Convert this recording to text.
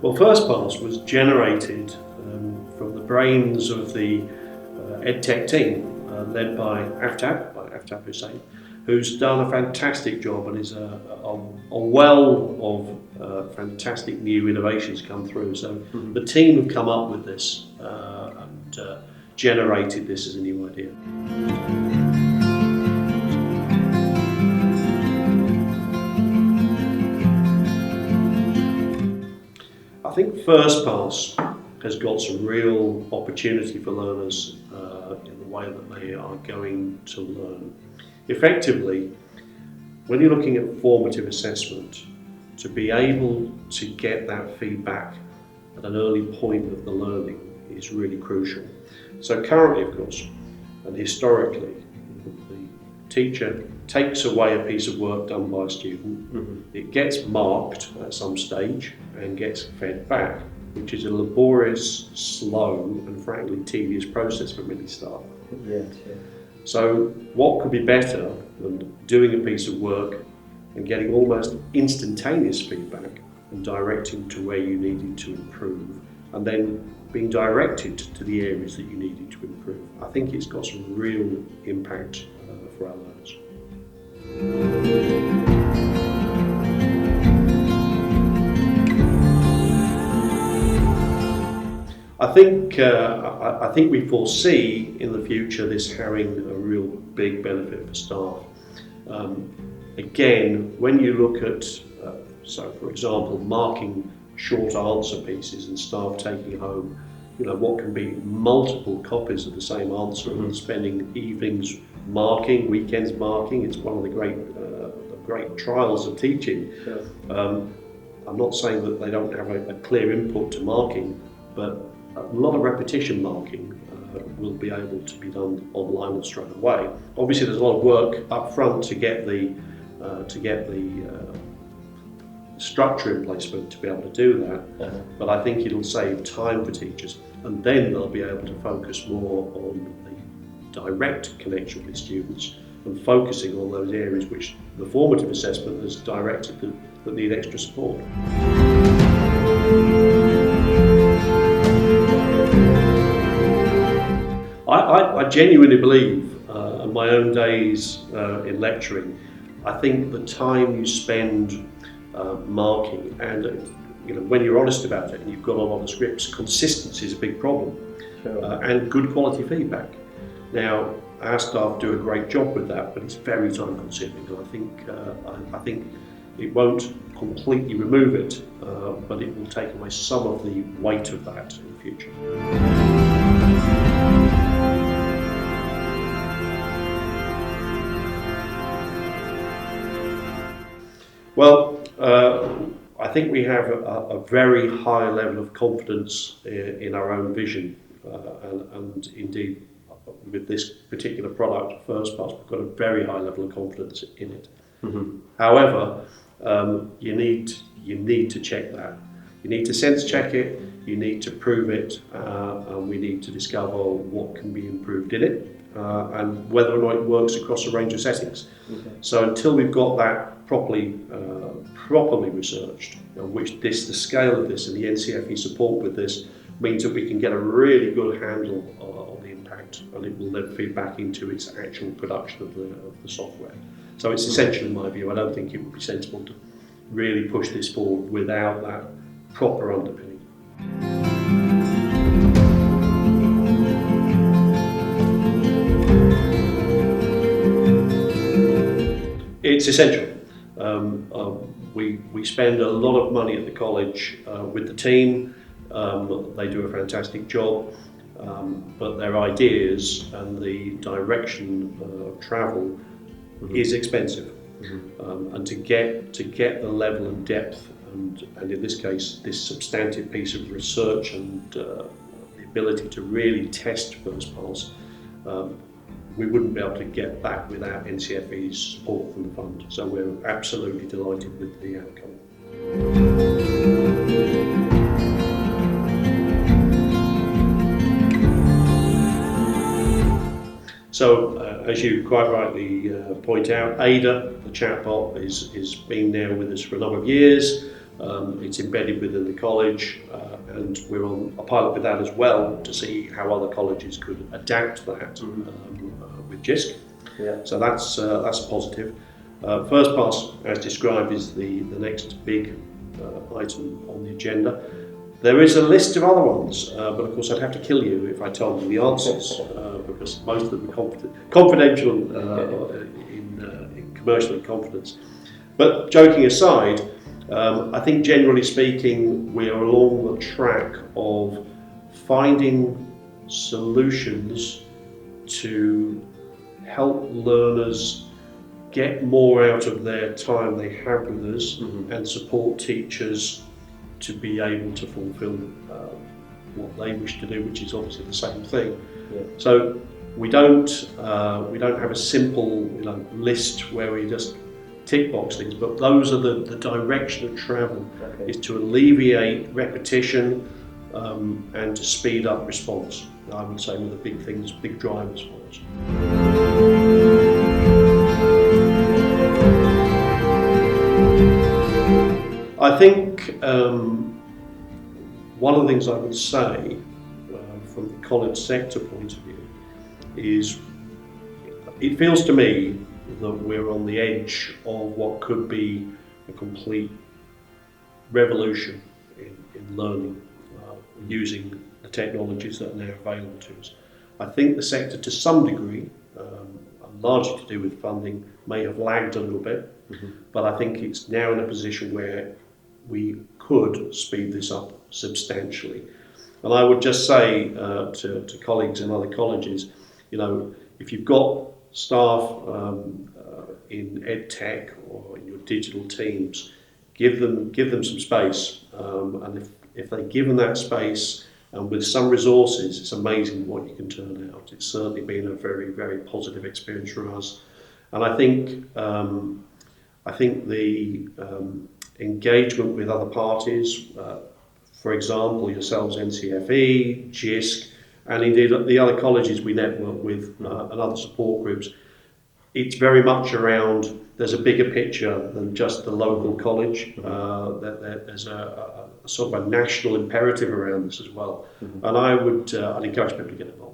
Well, FirstPass was generated from the brains of the EdTech team, led by Aftab Hussain, who's done a fantastic job and is a well of fantastic new innovations come through. So the team have come up with this and generated this as a new idea. I think FirstPass has got some real opportunity for learners in the way that they are going to learn. Effectively, when you're looking at formative assessment, to be able to get that feedback at an early point of the learning is really crucial. So currently, of course, and historically, the teacher takes away a piece of work done by a student, it gets marked at some stage and gets fed back, which is a laborious, slow and frankly tedious process for many staff. Yeah. So what could be better than doing a piece of work and getting almost instantaneous feedback and directing to where you needed to improve, and then being directed to the areas that you needed to improve. I think it's got some real impact for our learners. I think we foresee in the future this having a real big benefit for staff. Again, when you look at, so for example, marking short answer pieces and staff taking home, what can be multiple copies of the same answer and spending evenings marking, weekends marking, it's one of the great trials of teaching. I'm not saying that they don't have a clear input to marking, but a lot of repetition marking will be able to be done online and straight away. Obviously, there's a lot of work up front to get the structure in place to be able to do that. But I think it'll save time for teachers, and then they'll be able to focus more on the direct connection with students and focusing on those areas which the formative assessment has directed that need extra support. I genuinely believe, in my own days in lecturing, I think the time you spend marking and when you're honest about it and you've got a lot of scripts, consistency is a big problem. And good quality feedback. Now, our staff do a great job with that, but it's very time consuming, and I think it won't completely remove it, but it will take away some of the weight of that in the future. Well, I think we have a very high level of confidence in our own vision, and indeed with this particular product, FirstPass, we've got a very high level of confidence in it. However, you need to check that. You need to sense check it, you need to prove it, and we need to discover what can be improved in it, and whether or not it works across a range of settings. So until we've got that properly researched, the scale of this and the NCFE support with this means that we can get a really good handle on the impact, and it will then feed back into its actual production of the software. So it's essential in my view. I don't think it would be sensible to really push this forward without that proper underpinning. It's essential. We spend a lot of money at the college with the team. They do a fantastic job, but their ideas and the direction of travel is expensive. And to get the level and depth and in this case this substantive piece of research and the ability to really test FirstPass, we wouldn't be able to get that without NCFE's support from the fund. So we're absolutely delighted with the outcome. So as you quite rightly point out, Ada, the chatbot, is been there with us for a number of years. It's embedded within the college, and we're on a pilot with that as well to see how other colleges could adapt that with JISC. Yeah. So that's a positive. FirstPass, as described, is the next big item on the agenda. There is a list of other ones, but of course I'd have to kill you if I told you the answers, because most of them are confidential in commercial in confidence. But joking aside, I think generally speaking we are along the track of finding solutions to help learners get more out of their time they have with us and support teachers to be able to fulfil what they wish to do, which is obviously the same thing. Yeah. So we don't have a simple list where we just tick box things, but those are the direction of travel, is to alleviate repetition and to speed up response. I would say were the big things, big drivers for us. I think one of the things I would say from the college sector point of view is it feels to me that we're on the edge of what could be a complete revolution in learning using the technologies that are now available to us. I think the sector to some degree, largely to do with funding, may have lagged a little bit, but I think it's now in a position where we could speed this up substantially. And I would just say to colleagues in other colleges, if you've got staff in ed tech or in your digital teams, give them some space, and if they give them that space and with some resources, it's amazing what you can turn out. It's certainly been a very, very positive experience for us, and I think the engagement with other parties, for example, yourselves, NCFE, JISC, and indeed the other colleges we network with and other support groups, it's very much around, there's a bigger picture than just the local college. There's a sort of a national imperative around this as well. And I'd encourage people to get involved.